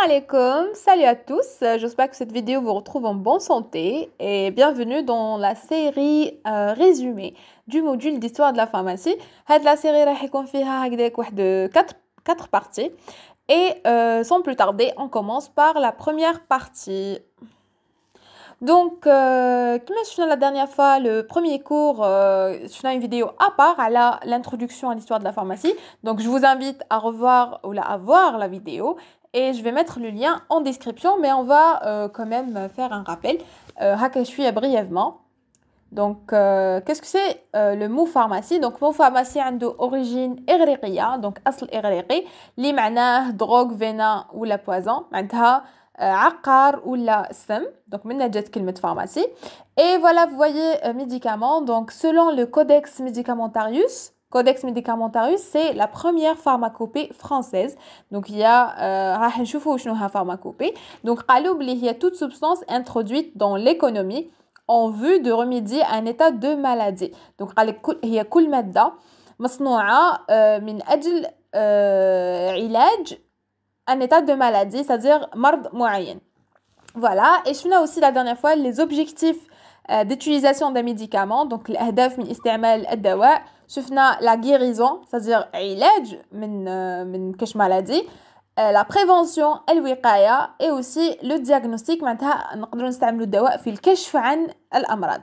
alaikum, salut à tous, j'espère que cette vidéo vous retrouve en bonne santé et bienvenue dans la série résumée du module d'histoire de la pharmacie. La série راح يكون فيها هكذاك واحد 4 parties et sans plus tarder, on commence par la première partie. Donc, comme je la dernière fois, le premier cours, je fais une vidéo à part à l'introduction à l'histoire de la pharmacie. Donc, je vous invite à revoir ou à voir la vidéo. Et je vais mettre le lien en description, mais on va quand même faire un rappel. Hakashui brièvement. Donc, qu'est-ce que c'est le mot pharmacie? Donc, le mot pharmacie a d'origine إغريقية, donc أصل إغريقي, اللي معناه drogue, venin ou la poison, معناتها عقار ou la سم, donc من جات كلمة pharmacie. Et voilà, vous voyez médicaments, donc selon le Codex Médicamentarius. Codex Médicamentarius, c'est la première pharmacopée française. Donc, il y a راح نشوفوا شنو pharmacopée. Donc, قالوا بلي هي toute substance introduite dans l'économie en vue de remédier à un état de maladie. Donc, هي كل مادة مصنوعة من أجل علاج un état de maladie, c'est-à-dire مرض معين. Voilà, et je aussi la dernière fois les objectifs d'utilisation des médicaments. Donc, الأهداف من استعمال الدواء. شفنا la guérison, c'est-à-dire علاج من كاش maladie. La prévention, الوقاية, et aussi le diagnostic, معناتها نقدروا نستعملوا الدواء في الكشف عن الأمراض.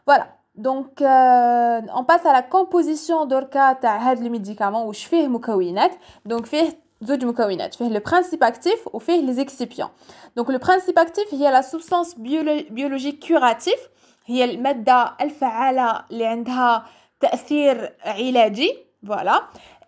Voilà. Donc, on passe à la composition دركا تاع هاد الميديكامون واش فيه مكونات. Donc, فيه زوج مكونات, فيه le principe actif وفيه les excipients. Donc, le principe actif هي la substance biologique curative, هي المادة الفعالة اللي عندها تأثير علاجي. Voilà.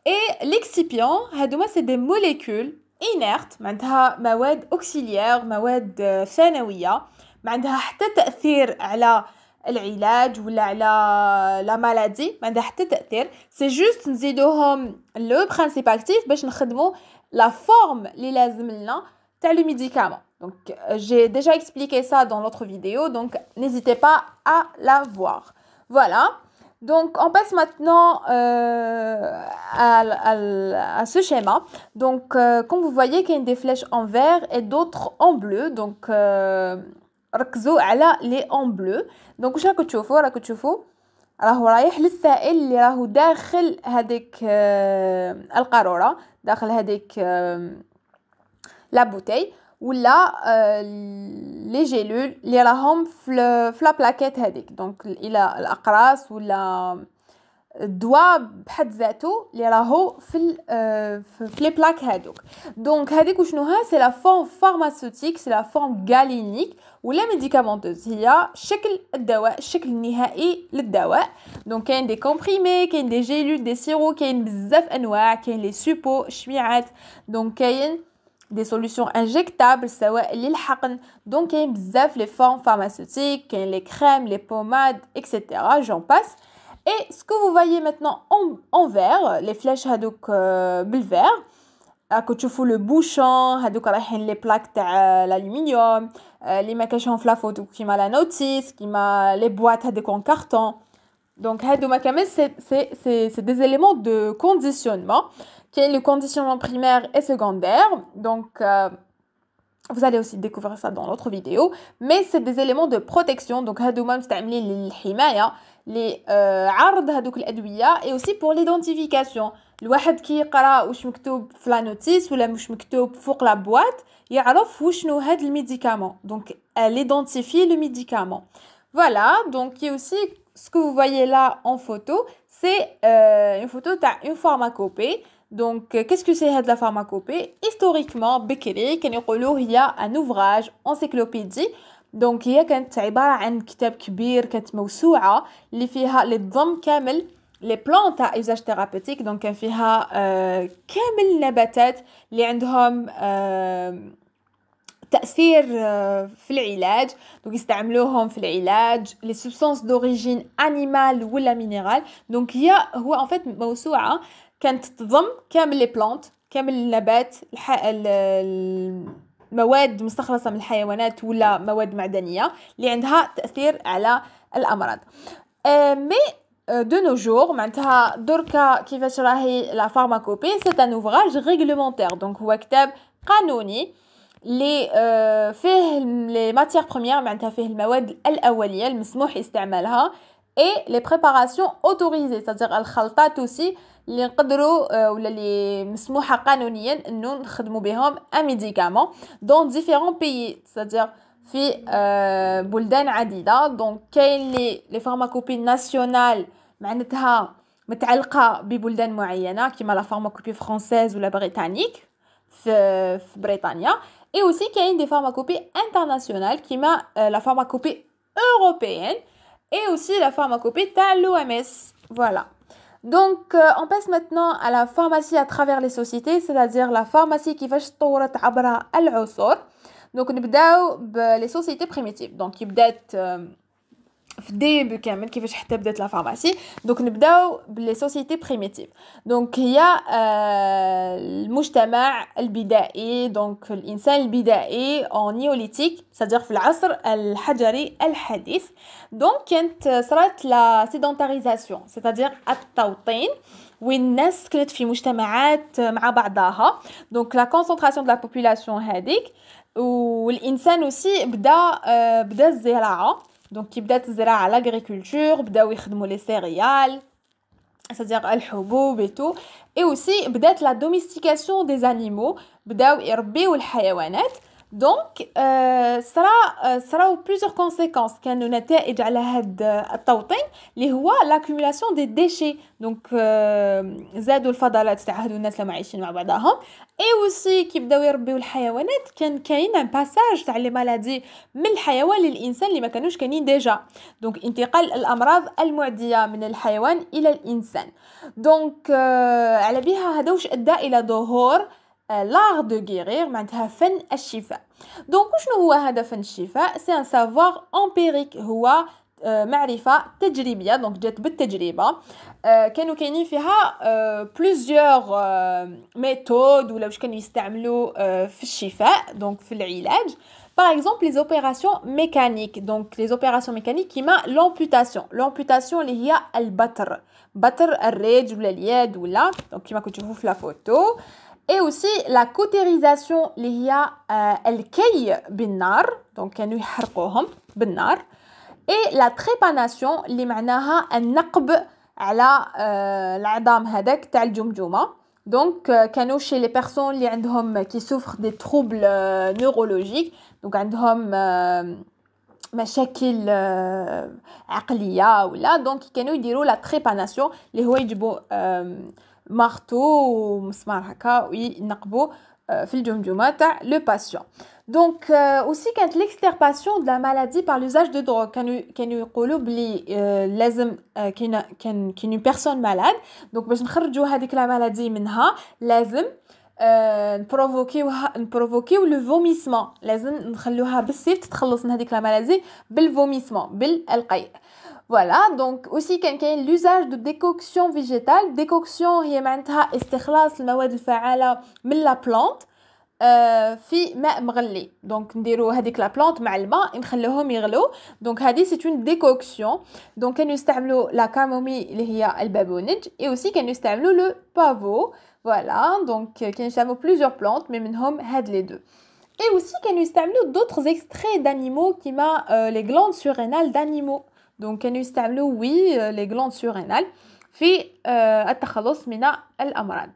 Et l'excipient, هادوما c'est des molécules inertes, معناتها مواد auxiliaires, مواد ثانوية, ما عندها حتى تأثير على العلاج ولا على لا مالادي, ما عندها حتى تأثير. C'est juste نزيدوهم le principe actif باش نخدموا la forme اللي لازم لنا تاع le médicament. Donc, j'ai déjà expliqué ça dans l'autre vidéo, donc n'hésitez pas à la voir. Voilà. Donc, on passe maintenant à ce schéma. Donc, comme vous voyez, il y a des flèches en vert et d'autres en bleu. Donc, ركزوا على les en bleu. Donc, واش راكم تشوفوا راهو رايح للسائل اللي راهو داخل هذيك القارورة, داخل هذيك la bouteille. ولا لي جيلول اللي راهم في لا بلاكيت هذيك. دونك الى الاقراص ولا الدواء بحد ذاته اللي راهو في لي بلاك هذوك. دونك هذيك وشنو ها, سي لا فورم فارماسيوتيك, سي لا فورم غالينيك ولا ميديكامونتوز, هي شكل الدواء, الشكل النهائي للدواء. دونك كاين دي كومبريمي, كاين دي جيلول, دي سيرو, كاين بزاف انواع, كاين لي سوبو, شميعات. دونك كاين des solutions injectables, سواء للحقن. Donc, il y a بزاف les formes pharmaceutiques, les crèmes, les pommades, etc. J'en passe. Et ce que vous voyez maintenant en vert, les flèches هادوك بالvert, راكو تشوفوا le bouchon, هادوك رايحين les plaques تاع l'aluminium, اللي ما كاينش في لا فوتو كيما لا نوتيس, كيما les boîtes هادوك en carton. Donc, هادوما كامل c'est des éléments de conditionnement. Qui est le conditionnement primaire et secondaire. Donc, vous allez aussi découvrir ça dans l'autre vidéo. Mais c'est des éléments de protection. Donc, هادوما مستعملين للحماية, لعرض هادوك الأدوية, et aussi pour l'identification. الواحد كي يقرأ واش مكتوب في لا نوتيس ولا واش مكتوب فوق لا بواط, يعرف وشنو هاد الميديكامون. Donc, elle identifie le médicament. Voilà. Donc, il y a aussi ce que vous voyez là en photo, c'est une photo d'une pharmacopée. Donc, qu'est-ce que c'est la pharmacopée? Historiquement, بكري كان يقولوا هي un ouvrage encyclopédie. Donc, هي كانت عبارة عن كتاب كبير, كانت موسوعة اللي فيها اللي تضم كامل les plantes à usage thérapeutique. Donc, كان فيها كامل النباتات اللي عندهم تأثير في العلاج. Donc, يستعملوهم في العلاج, les substances d'origine animale ولا minérale. Donc, هو en fait موسوعة كانت تضم كامل لي بلانت, كامل النبات, المواد مستخلصة من الحيوانات ولا مواد معدنية اللي عندها تأثير على الأمراض. مي de nos jours, معناتها دركا كيفاش راهي لا فارماكوبي, c'est un ouvrage réglementaire. Donc هو كتاب قانوني فيه les matières premières معناتها فيه المواد الأولية المسموح استعمالها et les préparations autorisées c'est-à-dire الخلطات aussi اللي نقدروا ولا اللي مسموحة قانونيا انه نخدموا بهم un médicament dans différents pays c'est-à-dire في بلدان عديدة دونك كاين لي فارماكوبي ناسيونال معناتها متعلقة ببلدان معينة كيما لا فارماكوبي فرانسيز ولا بريطانيك في بريطانيا et aussi كاين des pharmacopées internationales كيما la pharmacopée européenne et aussi la pharmacopée تاع l'OMS voilà. Donc on passe maintenant à la pharmacie à travers les sociétés c'est-à-dire la pharmacie كيفاش تطورت عبر العصور. Donc نبداو بلي سوسيتي بريميتيف دونك بدات في الديبي كامل كيفاش حتى بدات لا فارماسي دونك نبداو باللي سوسيتي بريميتيف دونك هي المجتمع البدائي دونك الانسان البدائي اون نيوليتيك صدر في العصر الحجري الحديث دونك كانت صارت لا سيدونتاريزاسيون c'est-à-dire التوطين وين الناس كانت في مجتمعات مع بعضها دونك لا كونسنتراسيون دو لا بوبولاسيون هذيك والانسان اوسي بدا الزراعه دونك كي بدات الزراعه لاغريكولتور بداو يخدموا لي سيريال c'est-à-dire الحبوب et tout et aussi بدات لا دوميستيكاسيون دي انيمو بداو يربيو الحيوانات دونك صراو بليزيور كونسيكونس كانوا نتائج على هاد التوطين اللي هو لاكومولاسيون دي ديشي دونك زادوا الفضلات تاع هادو الناس اللي عايشين مع بعضهم اي اوسي كي بداو يربيو الحيوانات كان كاين ان باساج تاع لي مالادي من الحيوان للانسان اللي ما كانوش كاينين ديجا دونك انتقال الامراض المعديه من الحيوان الى الانسان دونك على بها هذا واش ادى الى ظهور l'art de guérir معناتها فن الشفاء دونك شنو هو هذا فن الشفاء سي ان سافوار امبيريك هو معرفه تجريبيه دونك جات بالتجربه كانوا كاينين فيها بليزيور ميثود ولا واش كانوا يستعملوا في الشفاء دونك في العلاج par exemple les opérations mécaniques donc les opérations mécaniques كيما l'amputation اللي هي البتر الرجل ولا اليد ولا دونك كيما كنتو تشوفوا في لا فوتو et aussi la cautérisation اللي هي الكي بالنار دونك كانوا يحرقوهم بالنار et la trépanation اللي معناها النقب على العظام هذاك تاع الجمجمه دونك كانوا شي لي بيرسون اللي عندهم كي سوفر دي تروبل نيورولوجيك دونك عندهم مشاكل عقليه ولا دونك كانوا يديروا لا تريباناسيون اللي هو يجيبوا مارتو ومسمار هكا وينقبوا في الجمجمه تاع لو باسيون دونك اوسي كانت l'extirpation de la maladie par l'usage de drogue كانوا يقولوا بلي لازم كاين بيرسون مالاد دونك باش نخرجوا هذيك لا مالادي منها لازم نبروفوكيو لو فوميسمون لازم نخلوها بالسيف تتخلص من هذيك لا مالادي بالفوميسمون بالقيء Voilà, donc aussi كاين l'usage de décoction végétale. Décoction هي معناتها استخلاص المواد الفعالة من لا بلانت في ماء مغلي دونك نديرو هذيك لا بلانت مع الماء نخلوهم يغلو دونك هذه سي اون ديكوكسيون دونك كانوا يستعملوا لا كامومي اللي هي البابونج اي اوسي كانوا يستعملوا لو بافو فوالا دونك كانوا يستعملوا بليزيور بلانت مي منهم هاد لي دو اي اوسي كانوا يستعملوا d'autres extraits d'animaux كيما les glandes surrénales d'animaux دونك كانوا يستعملوا les glandes surrénales في التخلص من الأمراض.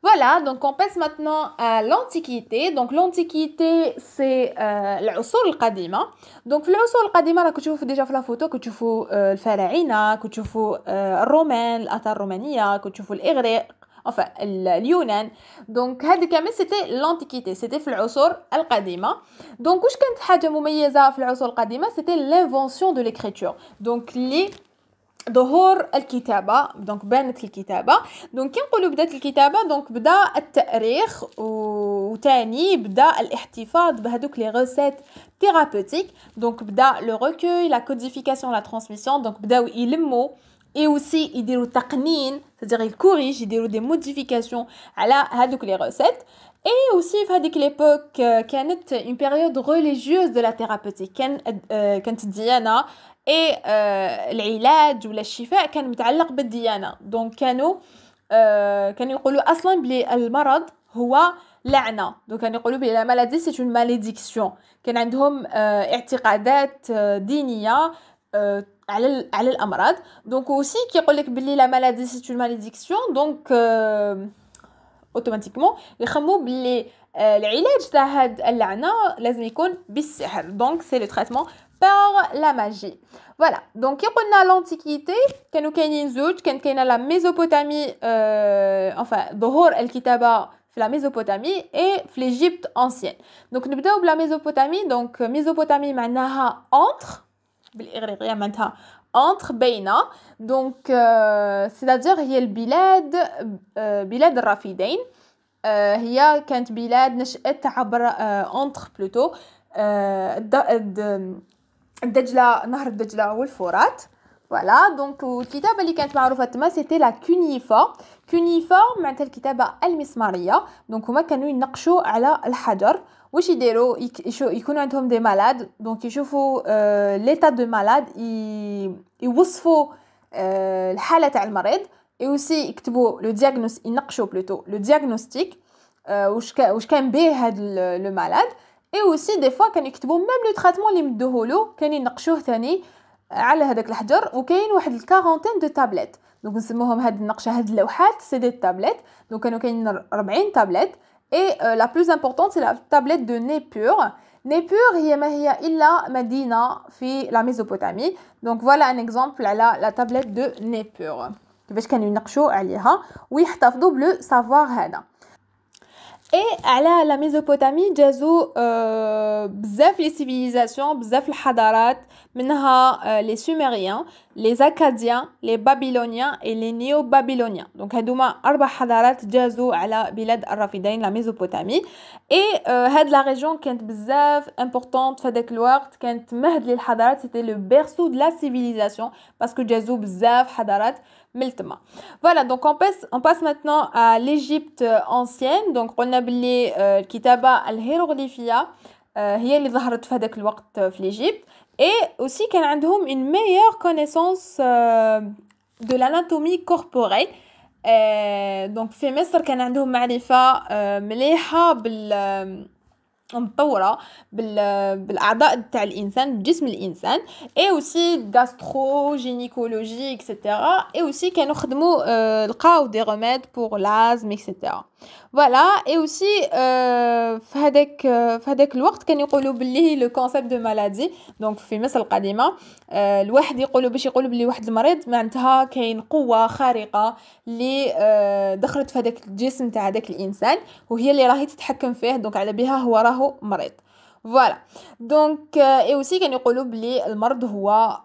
Voilà, donc on passe maintenant à l'Antiquité. Donc l'Antiquité, c'est العصور القديمة. Donc في العصور القديمة راكو تشوفوا ديجا في لا فوتو كتشوفوا الفراعنة كتشوفوا الرومان الآثار الرومانية كتشوفوا الإغريق enfin اليونان دونك هذه كامل سيتي لانتيكيتي سيتي في العصور القديمه دونك واش كانت حاجه مميزه في العصور القديمه سيتي لانفونسيون دو ليكريتور دونك لي ظهور الكتابه دونك بانت الكتابه دونك كي نقولوا بدات الكتابه دونك بدا التاريخ وثاني بدا الاحتفاظ بهذوك لي ريسيت ثيرابوتيك دونك بدا لو ريكوي لا كوديفيكاسيون لا ترانسميسيون دونك بداو يلموا et aussi يديروا تقنين c'est-à-dire ils corrigent يديروا des modifications على هذوك les recettes et aussi في هذيك l'époque كانت une période religieuse de la thérapeutique كانت الديانة et العلاج ولا الشفاء كان متعلق بالديانة دونك كانوا يقولوا أصلا بلي المرض هو لعنة donc كانوا يقولوا بلي la maladie c'est une malédiction كان عندهم اعتقادات دينية على الأمراض donc aussi كيقول لك بلي la maladie c'est une malédiction donc automatiquement يخموا بلي العلاج تاع هاد اللعنة لازم يكون بالسحر donc c'est le traitement par la magie. Voilà, donc يقولنا l'Antiquité كانوا كاينين زوج كانت كاينه la Mésopotamie enfin ظهور الكتابة في la Mésopotamie et في l'Égypte ancienne. donc نبداو بلا Mésopotamie donc Mésopotamie معناها entre بالإغريقية معناتها entre بين donc c'est-à-dire هي البلاد بلاد الرافدين هي كانت بلاد نشأت عبر entre plutôt الدجلة نهر الدجلة والفرات فوالا دونك الكتابه اللي كانت معروفه تما سيتي لا كونيفا معناتها الكتابه المسماريه دونك هما كانوا ينقشوا على الحجر واش يديروا يكونوا عندهم دي مالاد دونك يشوفوا ليتا دو مالاد يوصفوا الحاله تاع المريض اي اوسي يكتبوا لو دياغنوس ينقشوا بلوتو لو دياغنوستيك واش كان به هذا لو مالاد اي اوسي دي فوا كانوا يكتبوا ميم لو تريتمون اللي مدوهولو كانوا ينقشوه ثاني على هذاك الحجر وكاين واحد الكارونتين دو تابلت دونك نسموهم هاد النقشه هاد اللوحات سي دي تابلت دونك كانوا كاينين 40 تابلت اي لا بلوز امبورطونت سي لا تابلت دو نيبور هي ما هي الا مدينه في لا ميزوبوتامي دونك فوالا ان اكزامبل على لا تابلت دو نيبور كيفاش كانوا ينقشوا عليها ويحتفظوا بلو سافوار هذا et على لا ميزوبوتامي جازو بزاف لي سيفيليزاسيون بزاف الحضارات منها لي سوميريان لي زاكاديان لي بابيلونيان اي لي نيو بابيلونيان دونك هادوما 4 حضارات جازو على بلاد الرافدين لا ميزوبوتامي اي هاد لا ريجون كانت بزاف امبورطونط في هذاك الوقت كانت مهد للحضارات سيتي لو بيرسو دو لا سيفيليزاسيون باسكو جازو بزاف حضارات ملتما. Voilà, donc on passe maintenant à l'Égypte ancienne. Donc قلنا باللي الكتابة الهيروغليفية هي اللي ظهرت في هذاك الوقت في l'Égypte et aussi كان عندهم une meilleure connaissance de l'anatomie corporelle. donc في مصر كان عندهم معرفة مليحة مطوره بالاعضاء تاع الانسان بجسم الانسان اي اوسي غاسترو جينيكولوجي اكسيتيرا اي اوسي كانوا خدموا لقاو دي ريميد بور لازم اكسيتيرا فوالا اي اوسي في هذاك الوقت كانوا يقولوا باللي لو كونسيبت دو مالادي دونك في مصر القديمه الواحد يقولوا باش يقولوا باللي واحد المريض معناتها كاين قوه خارقه اللي دخلت في هذاك الجسم تاع هذاك الانسان وهي اللي راهي تتحكم فيه دونك على بها هو راهو مريض فوالا دونك اي اوسي كانوا يقولوا بلي المرض هو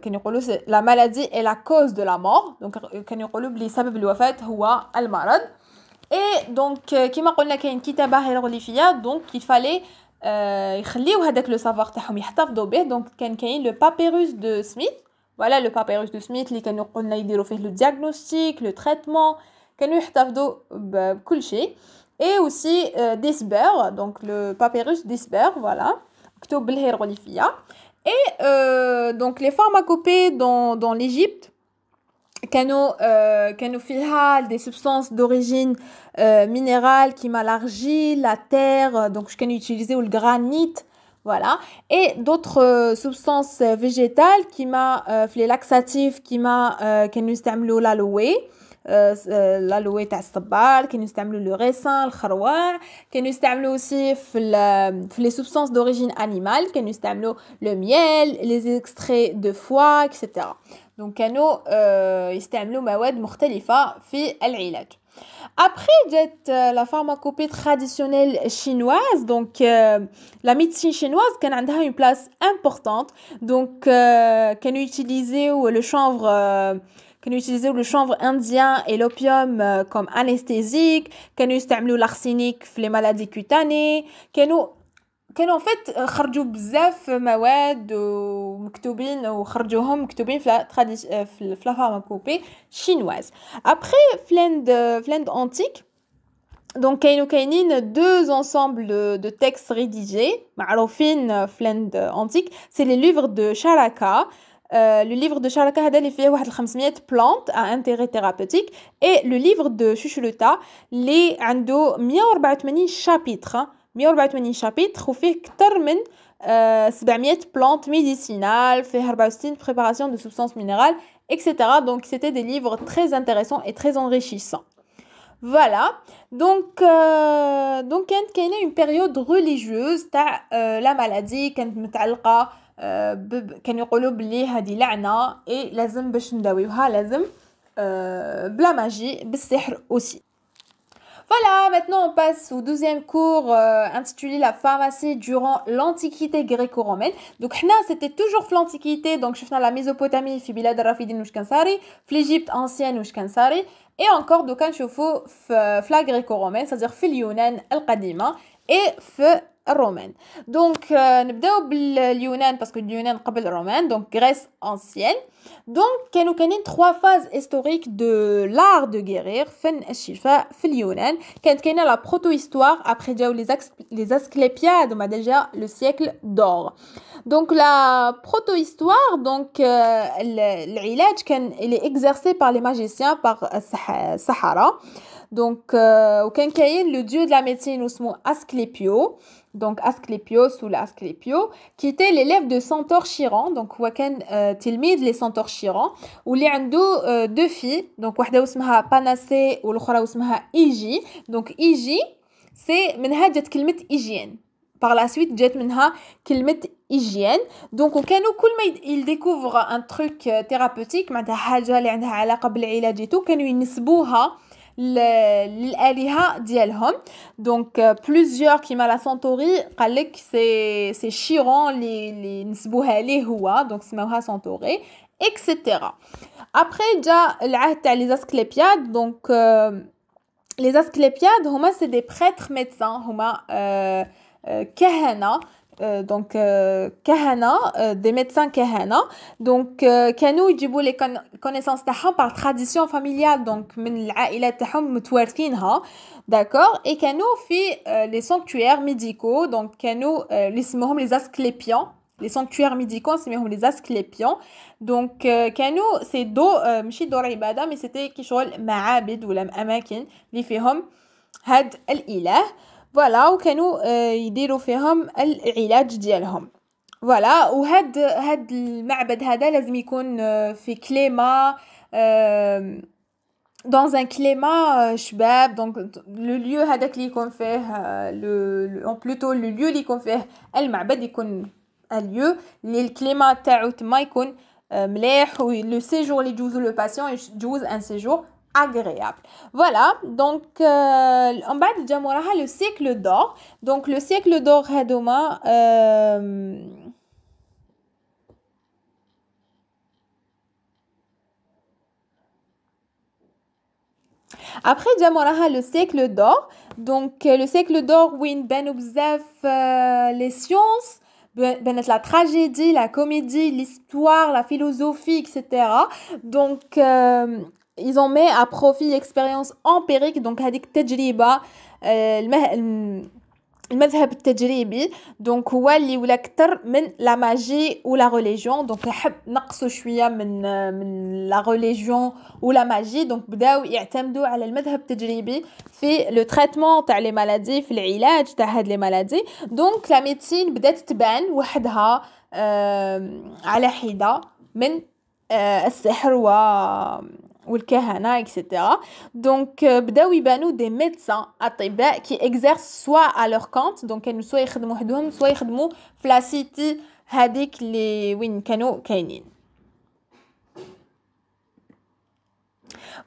كانوا يقولوا لا مالادي اي لا كوز دو لا مور دونك كانوا يقولوا بلي سبب الوفاه هو المرض اي دونك كيما قلنا كاين كتابه هيروغليفيه دونك يفالي يخليو هذاك لو سافوار تاعهم يحتفظوا به دونك كان كاين لو بابيروس دو سميث فوالا لو بابيروس دو سميث اللي كانوا قلنا يديروا فيه لو دياغنوستيك لو تريتمون كانوا يحتفظوا بكل شيء et aussi d'Esber donc le papyrus d'Esber voilà مكتوب بالهيروغليفية et donc les pharmacopées dans l'Égypte كانوا فيها des substances d'origine minérale كيما l'argile la terre donc كانوا يوتيليزيو الجرانيت voilà et d'autres substances végétales كيما في les laxatifs كيما كانوا يستعملوا l'aloe l'aloe تاع الصبار كانوا يستعملوا لو ريسان الخروع كانوا يستعملوا aussi في les substances d'origine animale كانوا يستعملوا le miel les extraits de foie etc. donc كانوا يستعملوا مواد مختلفة في العلاج. Après جات la pharmacopée traditionnelle chinoise donc la médecine chinoise كان عندها une place importante donc كانوا يوتيليزيو le chanvre indien et l'opium comme anesthésique كانوا يستعملوا l'arsenic في les maladies cutanées كانوا en fait خرجوا بزاف مواد ومكتوبين وخرجوهم مكتوبين في la pharmacopée chinoise. Après في l'Inde antique donc كاينين deux ensembles de textes rédigés معروفين في l'Inde antique c'est les livres de Charaka le livre de Sharaka هذا اللي فيه واحد 500 plantes à intérêt thérapeutique et le livre de Shushuluta اللي عنده 184 chapitres 184 chapitres وفيه أكثر من 700 plantes médicinales, فيه 64 préparations de substances minérales, etc. Donc c'était des livres très intéressants et très enrichissants. Voilà, donc كانت كاينه une période religieuse تاع la maladie كانت متعلقه كانوا يقولوا بلي هذه لعنه اي لازم باش نداويوها لازم بلا ماجي بالسحر aussi. Voilà, maintenant on passe au deuxième cours intitulé La pharmacie durant l'Antiquité gréco-romaine. Donc c'était toujours l'Antiquité, donc je fais la Mésopotamie, في بلاد الرافدين وش كان صاري, في l'Égypte ancienne وش كان صاري, et encore دوكا نشوفوا في la gréco-romaine, c'est-à-dire في اليونان القديمة et في الرومان. Donc نبداو باليونان parce que اليونان قبل الرومان, donc Grèce ancienne. Donc كانوا كاينين 3 phases historiques de l'art de guérir فن الشفاء في اليونان. كانت كاينه la proto-histoire, après جاو les Asclépiades, on a déjà le siècle d'or. Donc la proto-histoire, donc العلاج كان il est exercé par les magiciens, par السحرة. Donc وكان كاين le dieu de la médecine اسمه Asclépio. Donc Asclépios ou l'Asclépio, qui était l'élève de Centaure Chiron. Donc هو كان تلميذ les Centaure Chiron, واللي عنده 2 filles. Donc واحدة اسمها Panacée والأخرى اسمها Hygie. Donc Hygie c'est منها جات كلمة hygiène. Par la suite جات منها كلمة hygiène. Donc وكانوا كل ما ils découvrent un truc thérapeutique معناتها حاجة اللي عندها علاقة بالعلاج تو كانوا ينسبوها للآلهة ديالهم. Donc plusieurs كيما لا سانتوري قال لك سي شيرون اللي نسبوها ليه هو, donc سماوها سانتوري etc. Après جا العهد تاع لي اسكليبياد. Donc les asclépiades هما c'est des prêtres médecins, هما كهنة, donc كهنة, des médecins كهنة. Donc كانوا يجيبوا لي connaissances تاعهم par tradition familiale, donc من العائلات تاعهم متوارثينها, d'accord. Et كانوا في les sanctuaires médicaux, donc كانوا اللي اسمهم les asclépions, les sanctuaires médicaux اسمهم les asclépions. Donc كانوا c'est ماشي دور عبادة, mais c'était كي شغل معابد ولا أماكن اللي فيهم هاد الإله. فوالا وكانوا يديروا فيهم العلاج ديالهم. فوالا وهاد المعبد هذا لازم يكون في كليما dans un climat شباب. donc le lieu هذاك اللي يكون فيه plutôt le lieu اللي يكون فيه المعبد يكون الlieu اللي الكليما تاعو تما يكون مليح, و le séjour اللي يجوزو le patient يجوز un séjour agréable. Voilà, donc en bas de Jamoraha le siècle d'or. Donc le siècle d'or هادوما après Jamoraha le siècle d'or. Donc le siècle d'or وين بانوا بزاف les sciences, بانت la tragédie, la comédie, l'histoire, la philosophie, etc. Donc ils ont mis à profit l'expérience empirique. donc هذيك التجربة المذهب التجريبي, donc هو اللي ولا اكثر من la magie ou la religion. donc حب نقصوا شويه من la religion ou la magie, donc بداو يعتمدوا على المذهب التجريبي في le traitement تاع les maladies, في العلاج تاع هاد les maladies. donc la médecine بدات تبان وحدها على حده من السحر والكهنة etc. donc بداو يبانوا des médecins أطباء qui exercent soit à leur compte, donc كانوا سوا يخدموا وحدهم سوا يخدموا في la cité هذيك اللي وين كانوا كاينين.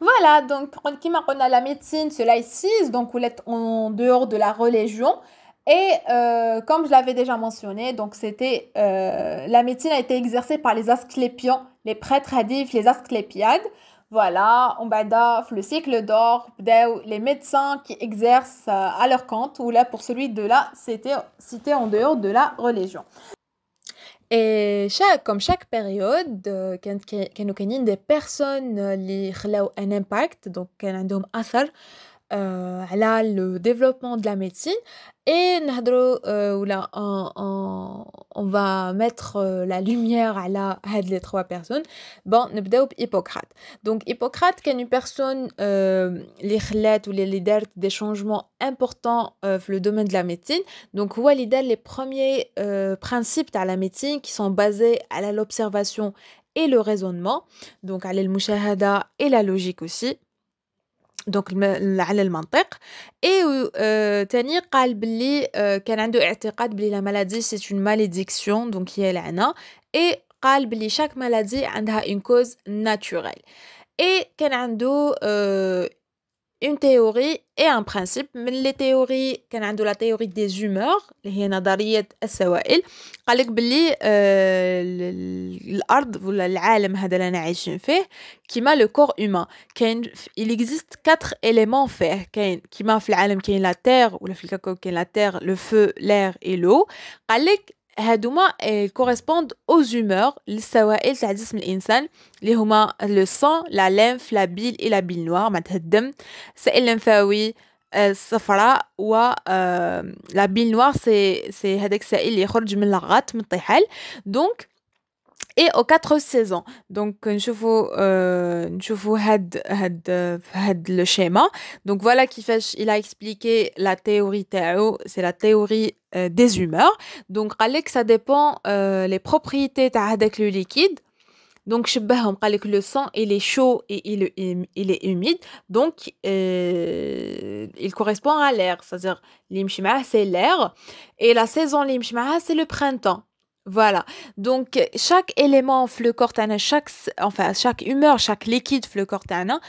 Voilà, donc كما قلنا la médecine se laïcise, donc ولات en dehors de la religion. Et comme je l'avais déjà mentionné, donc c'était la médecine a été exercée par les asclépions, les prêtres hadifs, les asclépiades. Voilà, on bada le siècle d'or, les médecins qui exercent à leur compte, ou là pour celui de là, c'était en dehors de la religion. Et comme chaque période, كانوا كاينين des personnes اللي خلاو un impact, donc كان عندهم أثر على le développement de la médecine et نهضروا ولا on va mettre la lumière على هاد les 3 personnes. Bon نبداو بHippocrate. Donc Hippocrate كان une personne اللي خلات ولا اللي دارت des changements importants في le domaine de la médecine. Donc هو اللي دار les premiers principes تاع la médecine qui sont basés على l'observation et le raisonnement. Donc على المشاهدة et la logique aussi. Donc على المنطق et تاني قال بلي كان عنده اعتقاد بلي la maladie c'est une malédiction donc هي لعنة et قال بلي chaque maladie عندها une cause naturelle et كان عنده une théorie et un principe. من les théories كان عنده la théorie des humeurs اللي هي نظرية السوائل. قال لك باللي الأرض ولا العالم هذا اللي أنا عايشين فيه كيما le corps humain كاين il existe 4 éléments فيه. كاين كيما في العالم كاين la terre ولا في الكوكب كاين la terre, le feu, l'air et l'eau. قال لك هادوما correspondent aux humeurs للسوائل تاع جسم الإنسان اللي هما le sang, la lymphe, la bile et la bile noire معناتها الدم, السائل الليمفاوي, الصفراء و la bile noire c'est هذاك السائل اللي يخرج من اللغط من الطحال. donc et aux 4 saisons. Donc نشوفوا هاد le schéma. Donc voilà كيفاش il a expliqué la théorie تاعو, c'est la théorie des humeurs. Donc قال لك ça dépend les propriétés تاع هذاك le liquide. Donc شبههم قال لك le sang il est chaud et il est humide. Donc il correspond à l'air, c'est-à-dire اللي يمشي معاه c'est l'air et la saison اللي يمشي معاها c'est le printemps. Voilà. Donc chaque élément في le corps تاعنا chaque humeur, chaque liquide في le corps تاعنا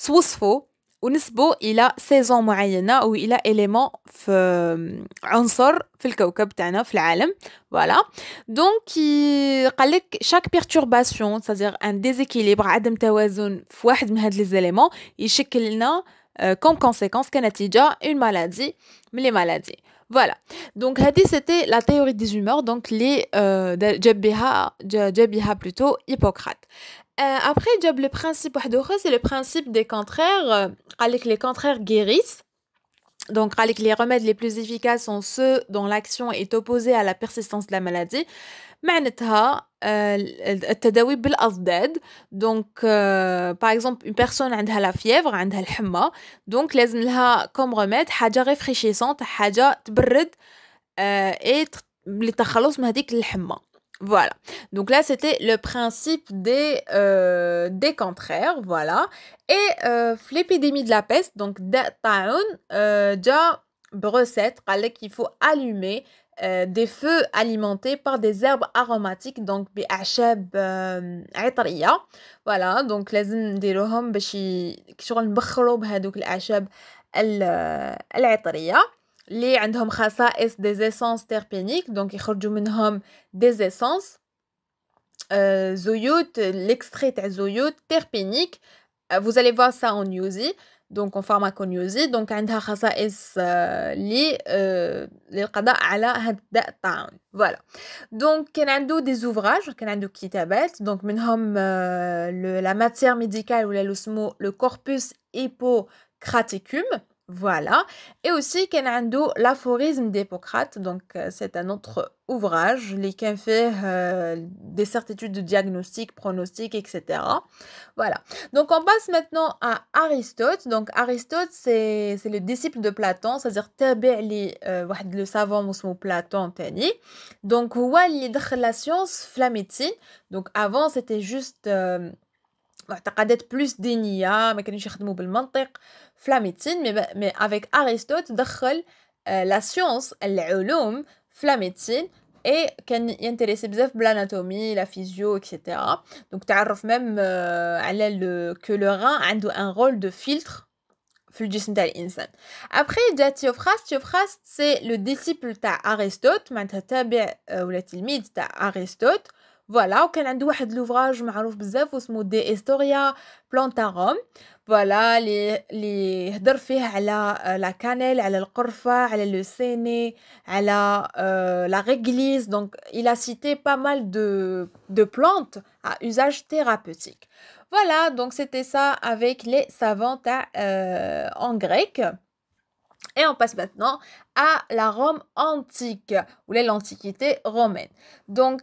توصفه ونسبه إلى saison معينة أو إلى élément في عنصر في الكوكب تاعنا في العالم. Voilà. Donc قال لك chaque perturbation, c'est-à-dire un déséquilibre, عدم توازن في واحد من هاد les éléments يشكل لنا comme conséquence كنتيجة une maladie من les maladies. Voilà. Donc هذه c'était la théorie des humeurs, donc les جاب بها plutôt Hippocrate. Après جاب le principe واحد اخر, c'est le principe des contraires. قال لك les contraires guérissent. Donc قال لك les remèdes les plus efficaces sont ceux dont l'action est opposée à la persistance de la maladie. معناتها التداوي بالأضداد. donc par exemple une personne عندها la fièvre, عندها الحمى, donc لازم لها comme remède حاجة rafraîchissante, حاجة تبرد للتخلص من هذيك الحمى. Voilà. Donc là, c'était le principe des contraires. Voilà. Et l'épidémie de la peste, donc Taoun, déjà, recette, qu'il faut allumer des feux alimentés par des herbes aromatiques, donc بأعشاب عطرية. Voilà. Donc لازم نديروهم باش شغل نبخروا بهذوك الأعشاب العطرية اللي عندهم خصائص des essences terpéniques, donc يخرجوا منهم des essences زيوت, l'extrait تاع زيوت terpénique. Vous allez voir ça en Yuzi, donc en pharmacognosie. donc عندها خصائص للقضاء على هاد الداء الطاعون. Voilà. donc كان عنده des ouvrages, كان عنده كتابات, donc منهم la matière médicale ولا لو اسمو le corpus hippocraticum. Voilà. Et aussi كان عنده l'aphorisme d'Hippocrate, donc c'est un autre ouvrage qui a fait des certitudes de diagnostic, pronostic, etc. Voilà. Donc on passe maintenant à Aristote. Donc Aristote c'est le disciple de Platon, c'est-à-dire تابع واحد le savant اسمه Platon تاني. donc هو اللي دخل la science في la médecine. donc avant c'était juste معتقدات plus دينية, ما كانوش يخدموا بالمنطق في la médecine, mais avec Aristote دخل la science, العلوم في la médecine, et كان ينتريسي بزاف بالاناتومي, la physio, etc. donc تعرف même على que le rein عنده un rôle de filtre في الجسم تاع الانسان. après جا Théophraste, c'est le disciple تاع Aristote, معناتها تابع ولا تلميذ تاع Aristote. Voilà, وكان عنده واحد l'ouvrage معروف بزاف واسمه De Historia Plantarum. Voilà, اللي هضر فيه على la cannelle, على القرفة, على le séné, على la réglisse. Donc, il a cité pas mal de plantes à usage thérapeutique. Voilà, donc c'était ça avec les savants en grec. Et on passe maintenant à la Rome antique, ou l'Antiquité romaine. Donc,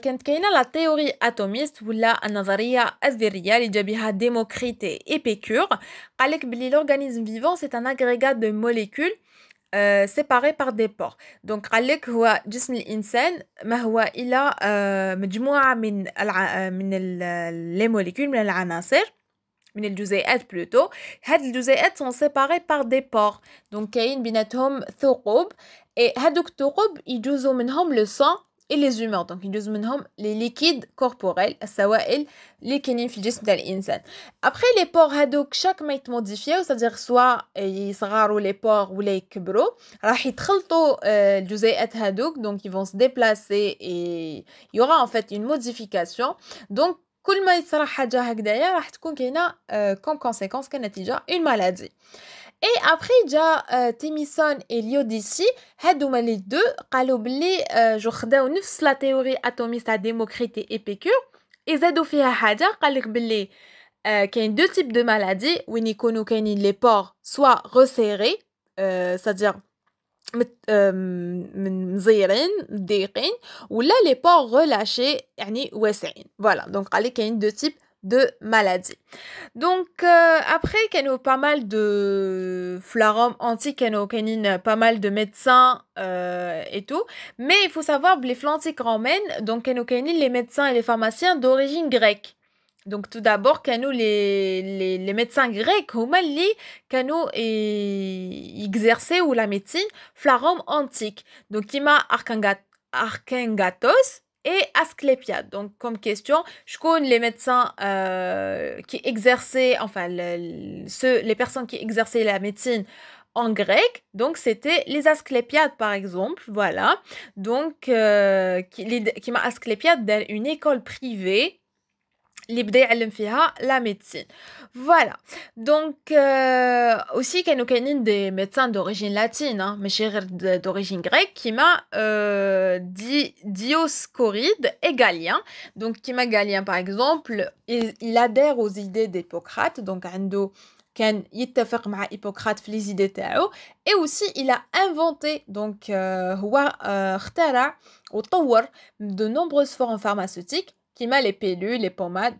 كانت كاينة la théorie atomiste ولا النظرية الذرية اللي جا بها Démocrite et Épicure. قالك بلي l'organisme vivant c'est un agrégat de molécules séparées par des pores. Donc قالك هو جسم الإنسان ما هو إلا مجموعة من les molécules من العناصر من الجزيئات plutôt. هاد الجزيئات sont séparées par des pores. Donc كاين بيناتهم ثقوب et هادوك الثقوب يجوزوا منهم le sang et les humeurs. Donc يجوز منهم les liquides corporels السوائل اللي كاينين في الجسم تاع الانسان. Après les pores هادوك chaque ما يتموديفيو c'est-à-dire soit يصغروا les pores ولا يكبروا راح يتخلطوا الجزيئات هادوك. Donc ils vont se déplacer et il y aura en fait une modification. Donc كل ما يصرى حاجة هكذايا راح تكون كاينة comme conséquence كنتيجة une maladie. Et après جا تيميسون et ليوديسي هادوما لي دو قالوا بلي جو خداو نفس لا تيوري اتوميست تاع ديموكريت et Épicure يزادوا فيها حاجة قالك بلي كاين دو تيب دو مالادي وين يكونوا كاينين لي بور soit resserrés c'est-à-dire مزيرين ضيقين ولا لي بور relâchés يعني واسعين. Voilà, donc قالك كاين دو تيب de maladies. Donc après كانوا pas mal de Rome antique كانوا كاينين pas mal de médecins et tout, mais il faut savoir les antique romaine donc كانوا كاينين les médecins et les pharmaciens d'origine grecque. Donc tout d'abord كانوا les médecins grecs هما اللي كانوا exercer la médecine في Rome antique. Donc كيما Archengatos et Asclépiade. Donc comme question, je connais les médecins qui exerçaient, enfin les personnes qui exerçaient la médecine en grec, donc c'était les Asclépiades par exemple, voilà. Donc qui m'a Asclépiade dans une école privée اللي بدا يعلم فيها la médecine. Voilà. Donc aussi كانوا كاينين des médecins d'origine latine, hein, ماشي غير d'origine grecque كيما Dioscoride et Galien. Donc كيما Galien par exemple, il adhère aux idées d'Hippocrate, donc عنده كان يتفق مع Hippocrate في les idées تاعو. Et aussi il a inventé, donc هو اخترع وطور de nombreuses formes pharmaceutiques كيما les pilules, les pommades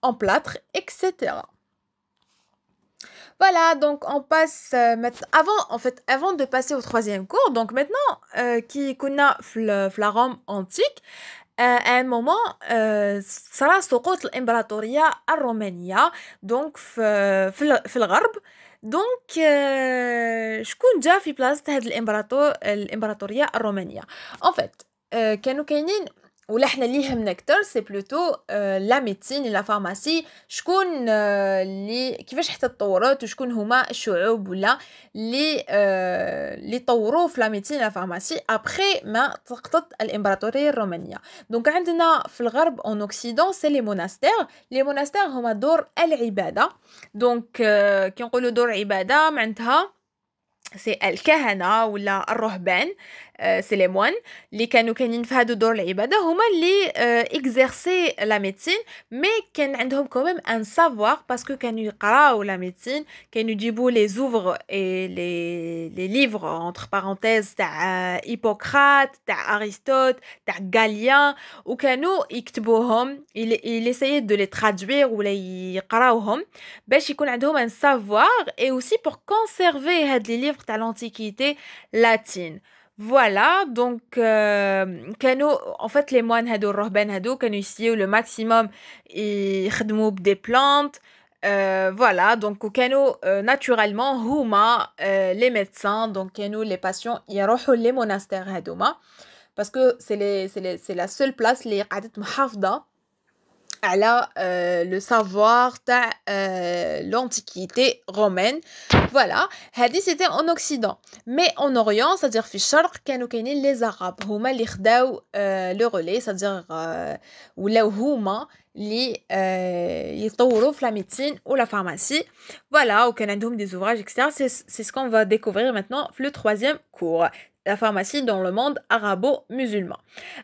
en plâtre, etc. Voilà, donc on passe avant de passer au troisième cours, donc maintenant qui كنا في la Rome antique, à un moment صرا سقوط الإمبراطورية الرومانية donc في الغرب. دونك شكون جا في بلاصة هاد الإمبراطورية الرومانية؟ en fait كانوا كاينين ولا حنا اللي يهمنا اكثر سي بلوتو لا ميديسين لا فارماسي شكون اللي كيفاش حتى تطورت وشكون هما الشعوب ولا اللي طوروا في لا ميديسين لا فارماسي ابري ما سقطت الامبراطوريه الرومانيه. دونك عندنا في الغرب اون اوكسيدون سي لي موناستير هما دور العباده. دونك كي نقولوا دور عباده معناتها سي الكهنه ولا الرهبان سي لي موان اللي كانوا كاينين في هادو دور العباده هما اللي اكزercer لا ميديسين مي كان عندهم كوميم ان سافوار باسكو كانوا يقراو لا ميديسين كانوا يجيبوا لي زوفر اي لي ليفر اونتر بارونتيز تاع هيبوكرات تاع ارسطوط تاع غاليان وكانوا يكتبوهم يليسايي دو لي ترادوير ولا يقراوهم باش يكون عندهم ان سافوار اي اوسي بور كونسيرفي هاد لي ليفر تاع لانتيكيتي لاتين. Voilà, donc كانوا en fait les moines هادو الرهبان هادو كانوا يسيو le maximum يخدموا بدي plantes. Voilà, donc كانوا naturellement هما les médecins, donc كانوا les patients يروحوا les monastères هادوما parce que c'est la seule place اللي قعدت محافظة على le savoir تاع l'antiquité romaine. Voilà, هذه c'était en Occident. Mais en Orient, c'est-à-dire في الشرق كانوا كاينين les Arabes هما اللي خداو le relais, c'est-à-dire ولاو هما اللي يطوروا في la médecine ou la pharmacie. Voilà, وكان عندهم des ouvrages, etc. C'est ce qu'on va découvrir maintenant le troisième cours. La pharmacie dans le monde arabo-musulman.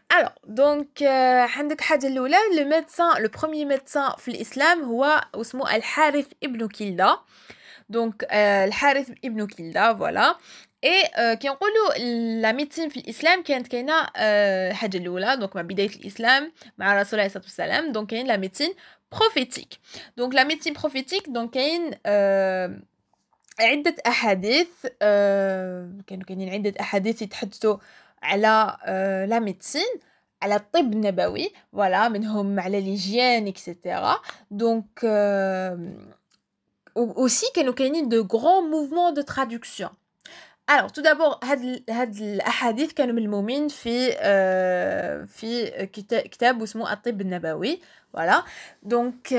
Alors, donc, عندك حاجة الأولى, le premier médecin في الإسلام هو اسمه الحارث ابن كلدة. Donc, الحارث ابن كلدة, voilà. Et كي نقولوا la médecine في الإسلام كانت كاينة الحاجة الأولى, donc مع بداية الإسلام مع الرسول عليه الصلاة والسلام, donc كاين la médecine prophétique. Donc, la médecine prophétique, donc كاين عدة أحاديث كانوا كاينين عدة أحاديث يتحدثوا على لا ميديسين على الطب النبوي فوالا منهم على ليجيان اكسيتيرا دونك aussi كانوا كاينين de grands mouvements de traduction. Alors tout d'abord هاد الأحاديث كانوا ملمومين في كتاب اسمه الطب النبوي voilà donc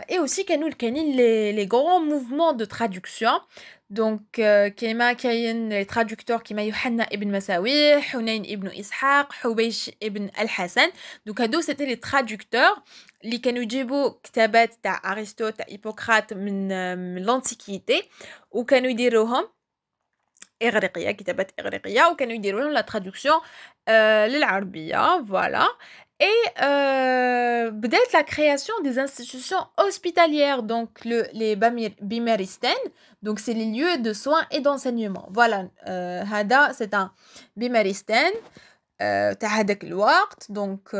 et aussi كانوا كاينين les grands mouvements de traduction donc كيما كاين les traducteurs كيما يوحنا ابن مساوي حنين ابن إسحاق حبيش ابن الحسن donc هادو c'était les traducteurs اللي كانوا يجيبوا كتابات تاع أرسطو تاع هيبوقراط من l'antiquité وكانوا يديروهم إغريقية كتابات إغريقية وكانوا يديروا لهم لا ترادكسيون للعربية voilà et بدات la création des institutions hospitalières donc les bimaristènes donc c'est les lieux de soins et d'enseignement voilà هذا c'est un bimaristène تاع هذاك الوقت donc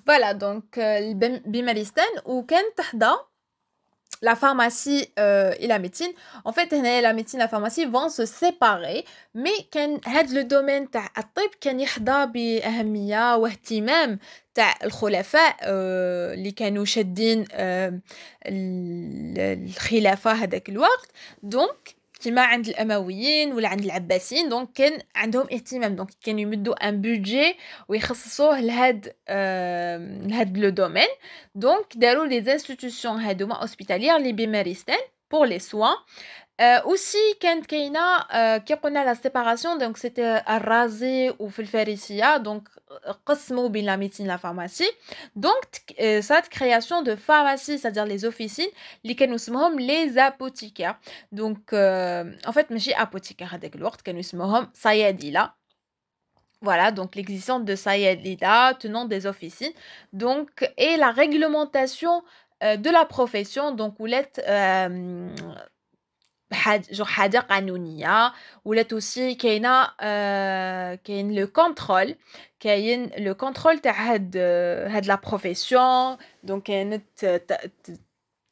voilà donc البيمارستان وكانت تحدى la pharmacie et la médecine en fait la médecine et la pharmacie vont se séparer mais كان هاد le domaine تاع الطب كان يحظى بأهمية واهتمام تاع الخلفاء اللي كانوا شادين الخلافة هذاك الوقت donc كما عند الأمويين ولا عند العباسيين دونك كان عندهم اهتمام دونك كانوا يمدوا ان بودجي ويخصصوه لهاد لو دومين دونك داروا لي انستيتيوشن هادوما اوسبيتاليير لي بيمارستان pour les soins aussi كانت كاينه كي قلنا لا سيباراسيون دونك سيتي الرازي وفي الفارسيه دونك قسموا بين لا ميديسين لا فارماسي دونك سات كرياسيون دو فارماسي c'est-à-dire les officines اللي كانوا اسمهم لي زابوتيكير دونك en fait ماشي ابوتيكير هذاك الوقت كانوا اسمهم صيادله. Voilà, donc l'existence de Sayadida, tenant des officines, donc, et la réglementation de la profession, donc, où l'être genre حاجة قانونية ولات aussi كاين le contrôle كاين le contrôle تاع هاد la profession donc كانت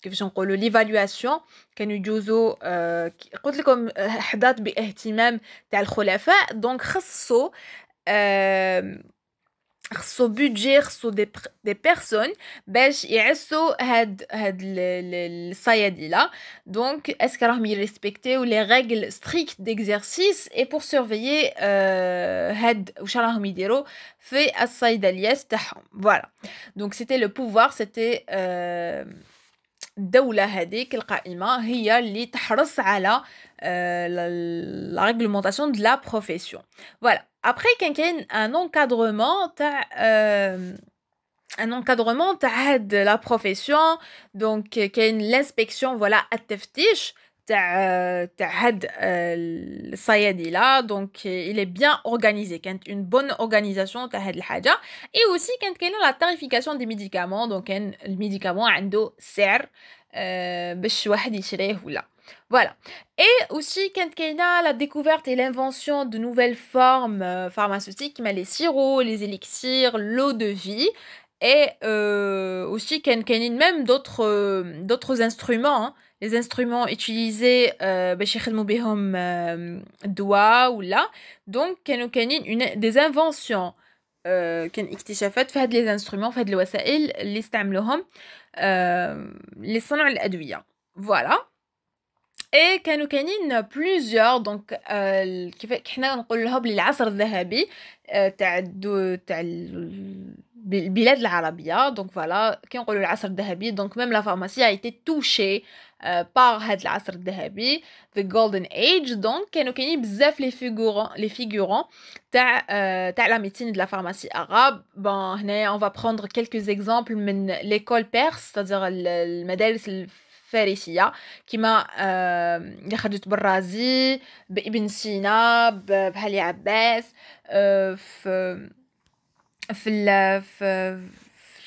كيفاش نقولوا l'évaluation كانوا يجوزوا قلت لكم حظات باهتمام تاع الخلفاء دونك خصو بودجي خصو دي بيرسون باش يعسوا هاد الصيادله دونك اسكو راهم يريسبكتيو لي ريغل ستريكت ديكزيرسيس اي بور سورفيي هاد واش راهم يديروا في الصيدليات تاعهم فوالا دونك سيتي لو بوفوار سيتي الدولة هذيك القائمة هي اللي تحرص على la réglementation de la profession. Voilà. Après, كان un encadrement تاع la profession. Donc, كاين l'inspection, voilà, التفتيش تاع هاد الصيادلة. Donc, il est bien organisé. كانت une bonne organisation تاع هاد الحاجة. Et aussi, كانت كاينة la tarification des médicaments. Donc, كان الميديكامون عنده سعر باش واحد يشريه ولا. Voilà. Et aussi, quand il y a la découverte et l'invention de nouvelles formes pharmaceutiques, comme les sirops, les élixirs, l'eau de vie, et aussi quand il y a même d'autres instruments, hein, les instruments utilisés باش يخدموا بهم الدواء ولا دونك كانوا كاينين des inventions كان اكتشافات في هاد les instruments في هاد الوسائل اللي استعملوهم لصنع الأدوية voilà et كانوا كاينين plusieurs donc كيف حنا نقول لها بلي العصر الذهبي تاع البلاد العربية donc voilà كي نقولوا العصر الذهبي donc même la pharmacie a été touchée par هاد العصر الذهبي the golden age donc كانوا كاينين بزاف les figurants تاع la médecine de la pharmacie arabe bon هنا on va prendre quelques exemples من l'école perse c'est-à-dire المدارس الفارسية كيما اللي خرجت بالرازي بابن سينا بهالي عباس في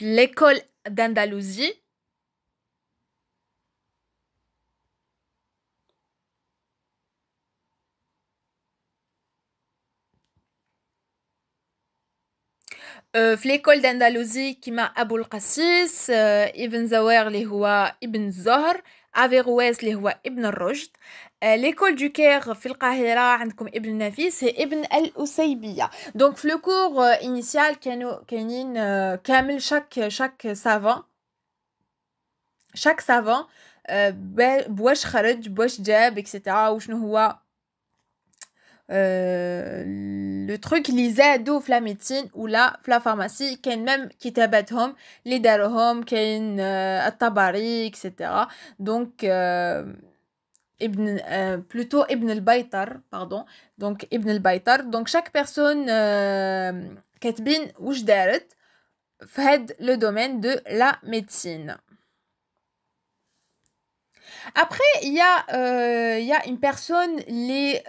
l'école d'Andalousie في l'école d'Andalousie كيما أبو القسيس ابن زوير اللي هو ابن الزهر أفيرويس اللي هو ابن الرشد l'école du Caire في القاهرة عندكم ابن النفيس هي ابن الأسيبية donc في le cours initial كانوا كاينين كامل chaque savant بواش خرج بواش جاب etc وشنو هو le truc اللي زادو في لا ميديسين ولا في لا فارماسي كاين ميم كتاباتهم اللي داروهم كاين الطبري etc دونك ابن plutôt ابن البيطر pardon donc ابن البيطر donc chaque personne كاتبين واش دارت في هاد لو دومين دو لا ميديسين. Après, il y a une personne les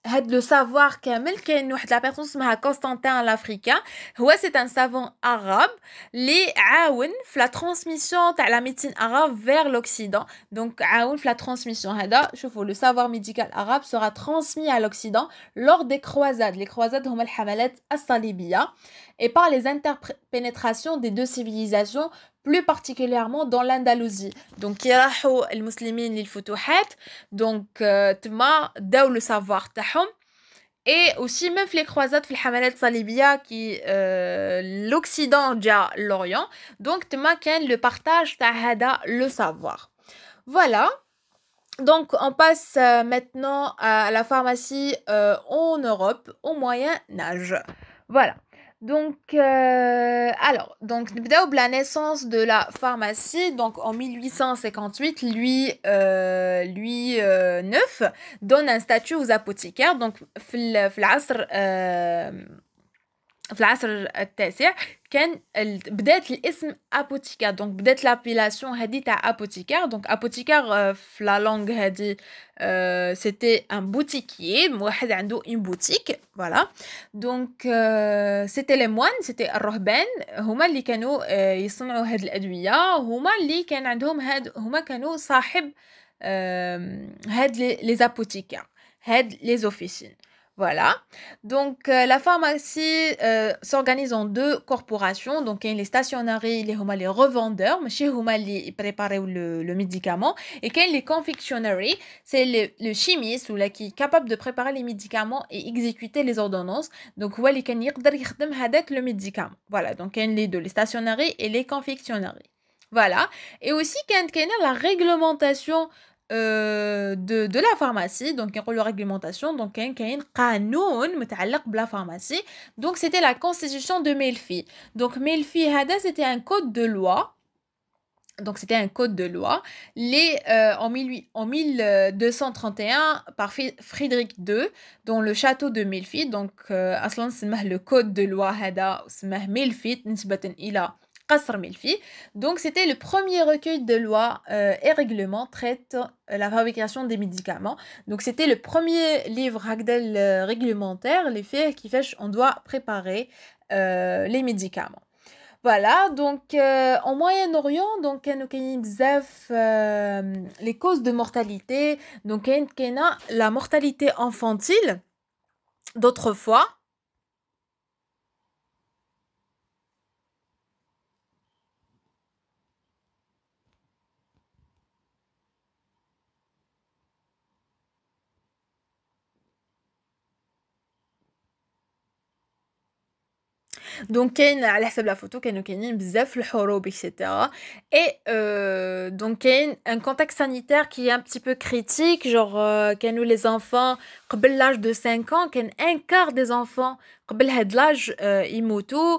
هاد لو سافوار كامل كاين واحد لا بيرسون اسمها كونستانتين لافريكان هو سي ان سافون عرب لي عاون في لا ترانسميسيون تاع لا ميديسين عرب فير لوكسيدون دونك عاون في لا ترانسميسيون هذا شوفوا لو سافوار ميديكال عرب سورا ترانسمي على لوكسيدون لور دي كروازاد لي كروازاد هما الحملات الصليبيه et par les interpénétrations des deux civilisations plus particulièrement dans l'Andalousie donc كي راحوا المسلمين للفتوحات donc تما داو لو سافوار تاعهم et aussi même في les croisades في الحملات الصليبيه كي l'Occident جا l'Orient donc تما كان le partage تاع هذا le savoir voilà donc on passe maintenant à la pharmacie en Europe au Moyen Âge voilà donc alors donc نبداو بلا naissance de la pharmacie donc en 1858 Louis IX donne un statut aux apothicaires donc في العصر التاسع كان بدات الاسم apothicaire donc بدات لابيلاسيون هذه تاع apothicaire donc apothicaire في لا لونغ هذه c'était un boutiquier واحد عنده une boutique voilà donc c'était les moines c'était الرهبان هما اللي كانوا يصنعوا هاد الادويه هما اللي كان عندهم هما كانوا صاحب هاد les apothicaires هاد les officines voilà donc la pharmacie s'organise en deux corporations donc il y a les stationnaries les revendeurs ماشي هما اللي préparent le médicament et il y a les confectioneries c'est le chimiste ou là qui est capable de préparer les médicaments et exécuter les ordonnances donc هو اللي كان يقدر يخدم هذاك le médicament voilà donc il y a les deux les stationnaries et les confectioneries voilà et aussi il y a la réglementation de la pharmacie donc نقولوا réglementation donc كاين قانون متعلق بلا pharmacie donc c'était la constitution de Melfi donc Melfi هذا c'était un code de loi donc c'était un code de loi en 1231 par Frédéric II dans le château de Melfi donc اصلا سماه le code de loi هذا سماه Melfi نسبة إلى قصر ملفي donc c'était le premier recueil de lois et règlements traite la fabrication des médicaments donc c'était le premier livre réglementaire les faits qui fait on doit préparer les médicaments voilà donc en Moyen-Orient donc كانوا كاينين بزاف les causes de mortalité donc كاينه la mortalité infantile d'autrefois Donc كاين على حسب la photo كانوا كاينين بزاف الحروب etc. Et donc كاين un contexte sanitaire qui est un petit peu critique, genre كانوا les enfants قبل l'âge de 5 ans كان un quart des enfants قبل هاد l'âge يموتوا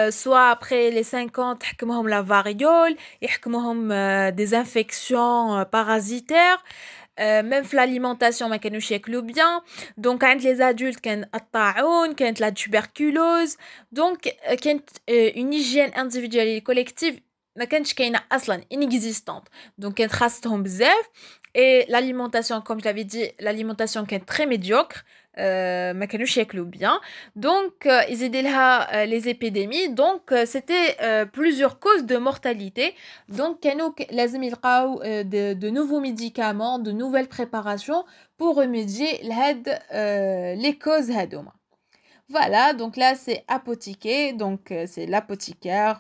soit après les 50 يحكموهم la variole يحكموهم des infections parasitaires. Même l'alimentation ما كانوش ياكلوا bien. Donc عند les adultes كان الطاعون كانت la tuberculose. Donc كانت une hygiène individuelle et collective ما كانتش كاينه اصلا inexistante. Donc كانت خاصتهم بزاف. Et l'alimentation, comme je l'avais dit, l'alimentation qui est très médiocre, ما كانوش ياكلوا bien. Donc يزيد لها les épidémies. Donc c'était plusieurs causes de mortalité. Donc كانوا لازم يلقاو de nouveaux médicaments, de nouvelles préparations pour remédier لهاد les causes هادوما. Voilà, donc là c'est apothiqué, donc c'est l'apothicaire,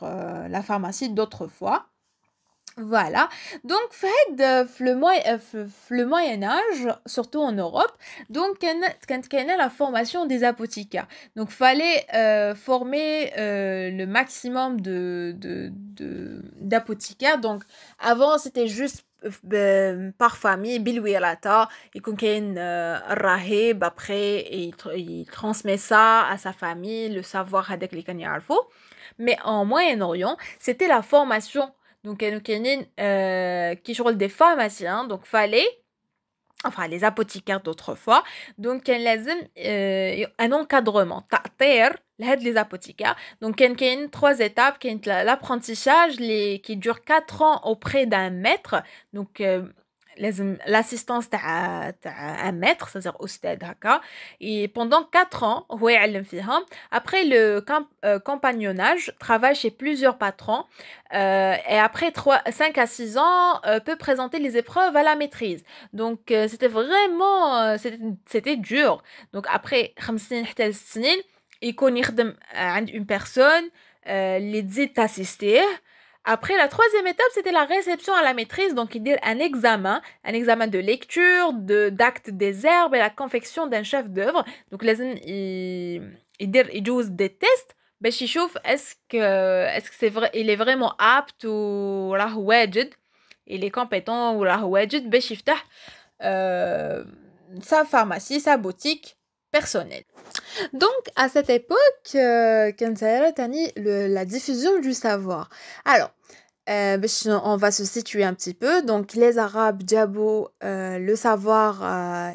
la pharmacie d'autrefois. Voilà, donc le Moyen Âge, surtout en Europe, donc quand la formation des apothicaires. Donc fallait former le maximum d'apothicaires. Donc avant c'était juste par famille بالوراثة يكون كاين الراهب après il transmet ça à sa famille le savoir هذاك اللي كان يعرفه. Mais en Moyen-Orient c'était la formation. Donc كانوا كاينين qui شغل des pharmaciens. Donc fallait enfin les apothicaires d'autrefois. Donc كان لازم un encadrement تعطير لهاد les apothicaires. Donc كاين 3 étapes. كاين l'apprentissage qui dure 4 ans auprès d'un maître. Donc لازم l'assistance تاع un maître, c'est-à-dire أستاذ هكا. Et pendant 4 ans هو يعلم فيهم. Après le compagnonnage, travaille chez plusieurs patrons. Et après 5 à 6 ans, peut présenter les épreuves à la maîtrise. Donc c'était vraiment c'était dur. Donc après 5 سنين حتى 6 سنين يكون يخدم عند une personne اللي تزيد t'assister. Après, la 3e étape, c'était la réception à la maîtrise. Donc, il dit un examen de lecture, d'acte des herbes et la confection d'un chef d'œuvre. Donc, il dit des tests. باش يشوف est-ce que c'est vrai, il est vraiment apte ou راه واجد, il est compétent ou راه واجد باش يفتح sa pharmacie, sa boutique personnelle. Donc à cette époque كان صايره تاني la diffusion du savoir. Alors on va se situer un petit peu. Donc les Arabes جابوا le savoir,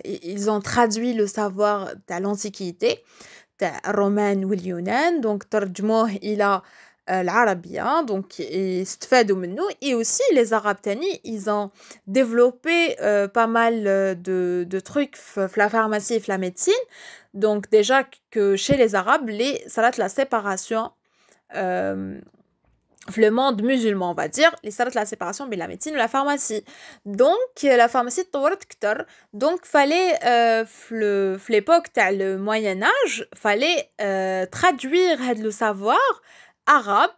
ils ont traduit le savoir de l'Antiquité تاع الرومان واليونان. Donc ترجموه إلى العربية. Donc استفادوا منه. Et aussi les Arabes تاني ils ont développé pas mal de trucs في la pharmacie et في la médecine. Donc déjà que chez les Arabes صارت la séparation le monde musulman, on va dire, les صارت la séparation بين la médecine et la pharmacie. Donc la pharmacie تطورت كتر. Donc fallait في l'époque تاع le Moyen Âge fallait traduire le savoir arabe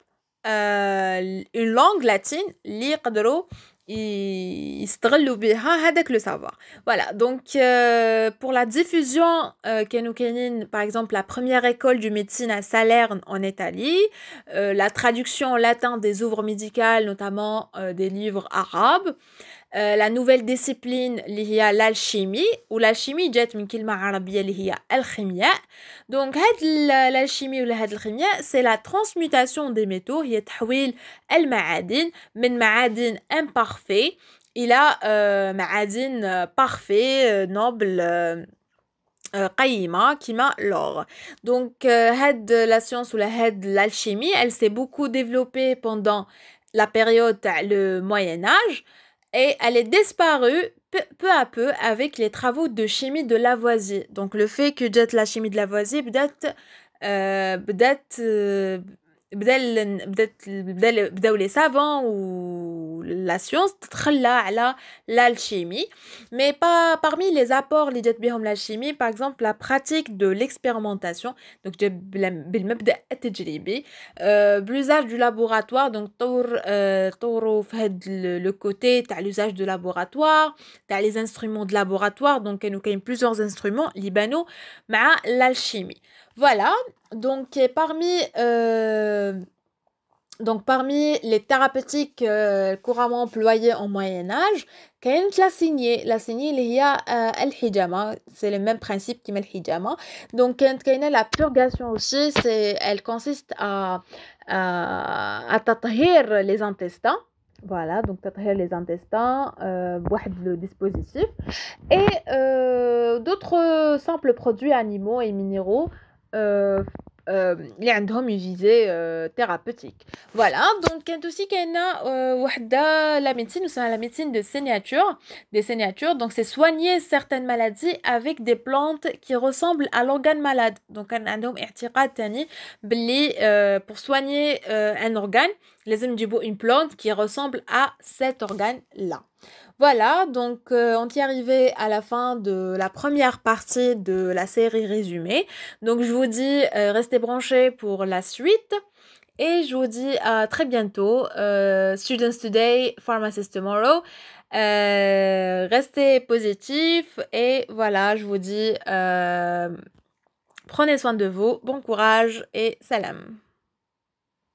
une langue latine اللي يقدروا يستغلوا بها هذاك le savoir. Voilà, donc pour la diffusion كانوا كاينين par exemple la première école du médecine à Salerne en Italie, la traduction en latin des œuvres médicales, notamment des livres arabes. La nouvelle discipline اللي هي l'alchimie, ou l'alchimie جات من كلمة عربية اللي هي الخيمياء. Donc هاد l'alchimie ولا هاد الخيمياء c'est la transmutation des métaux, هي تحويل المعادن من معادن imparfait إلى معادن parfait noble قيمة كيما l'or. Donc هاد la science ou l'alchimie, elle s'est beaucoup développée pendant la période le Moyen Âge. Et elle est disparue peu à peu avec les travaux de chimie de Lavoisier. Donc le fait que la chimie de Lavoisier بداو les savants ou la science تتخلى على l'alchimie, mais pas parmi les apports اللي جات بهم l'alchimie, par exemple la pratique de l'expérimentation, donc بالمبدأ التجريبي, l'usage du laboratoire, donc طوروا في هاد le côté تاع l'usage de laboratoire, تاع les instruments de laboratoire, donc كانوا كاين plusieurs instruments اللي بانوا مع l'alchimie. Voilà, donc parmi les thérapeutiques couramment employées au Moyen-Âge, كانت la saignée اللي هي الحجامة, c'est le même principe كيما الحجامة. Donc كانت كاينة la purgation aussi, elle consiste à تطهير les intestins. Voilà, donc تطهير les intestins بواحد le dispositif, et d'autres simples produits animaux et minéraux اللي عندهم une visée thérapeutique. Voilà, donc كانت aussi كاينه وحده la médecine, ou c'est la médecine de sénature, des sénatures, donc c'est soigner certaines maladies avec des plantes qui ressemblent à l'organe malade. Donc كان عندهم اعتقاد تاني باللي pour soigner un organe لازم نجيبو une plante qui ressemble à cet organe là. Voilà, donc on y est arrivé à la fin de la première partie de la série résumée. Donc je vous dis restez branchés pour la suite, et je vous dis à très bientôt. Students today, pharmacists tomorrow. Restez positifs, et voilà, je vous dis prenez soin de vous, bon courage et salam.